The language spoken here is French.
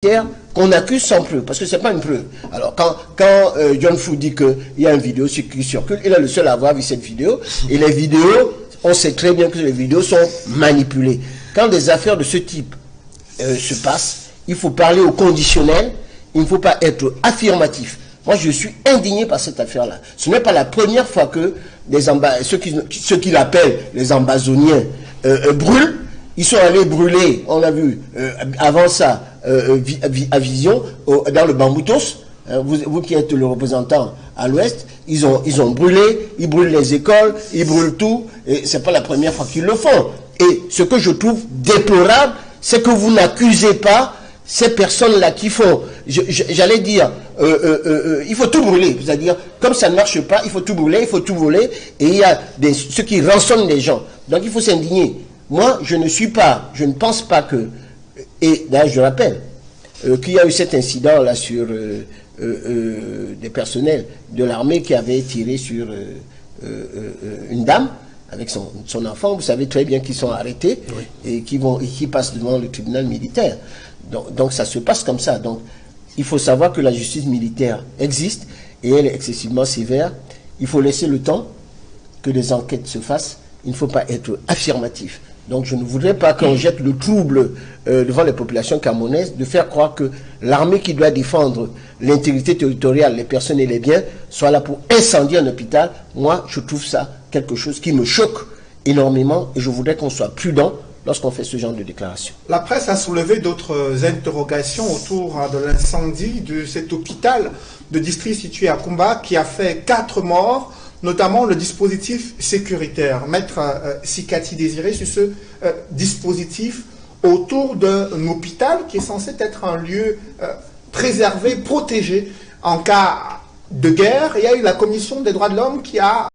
qu'on accuse sans preuve, parce que c'est pas une preuve. Alors quand John Fou dit qu'il y a une vidéo qui circule, il est le seul à avoir vu cette vidéo, et les vidéos, on sait très bien que les vidéos sont manipulées. Quand des affaires de ce type se passent, il faut parler au conditionnel, il ne faut pas être affirmatif. Moi, je suis indigné par cette affaire-là. Ce n'est pas la première fois que ceux qui l'appellent les ambazoniens brûlent. Ils sont allés brûler, on l'a vu avant ça, à Vision, dans le Bamboutos. Vous qui êtes le représentant à l'ouest, ils ont brûlé, ils brûlent les écoles, ils brûlent tout, et c'est pas la première fois qu'ils le font. Et ce que je trouve déplorable, c'est que vous n'accusez pas ces personnes-là qui font, j'allais dire, il faut tout brûler, c'est-à-dire, comme ça ne marche pas, il faut tout brûler, il faut tout voler, et il y a ceux qui rançonnent les gens. Donc il faut s'indigner. Moi, je ne pense pas que, et d'ailleurs je rappelle, qu'il y a eu cet incident-là sur des personnels de l'armée qui avaient tiré sur une dame avec son enfant. Vous savez très bien qu'ils sont arrêtés, oui, et qui passent devant le tribunal militaire. Donc ça se passe comme ça. Donc il faut savoir que la justice militaire existe et elle est excessivement sévère. Il faut laisser le temps que les enquêtes se fassent. Il ne faut pas être affirmatif. Donc je ne voudrais pas qu'on jette le trouble devant les populations camerounaises, de faire croire que l'armée qui doit défendre l'intégrité territoriale, les personnes et les biens, soit là pour incendier un hôpital. Moi, je trouve ça quelque chose qui me choque énormément et je voudrais qu'on soit prudent lorsqu'on fait ce genre de déclaration. La presse a soulevé d'autres interrogations autour de l'incendie de cet hôpital de district situé à Kumba qui a fait 4 morts, notamment le dispositif sécuritaire. Maître Sikati Désiré, sur ce dispositif autour d'un hôpital qui est censé être un lieu préservé, protégé en cas de guerre. Il y a eu la Commission des droits de l'homme qui a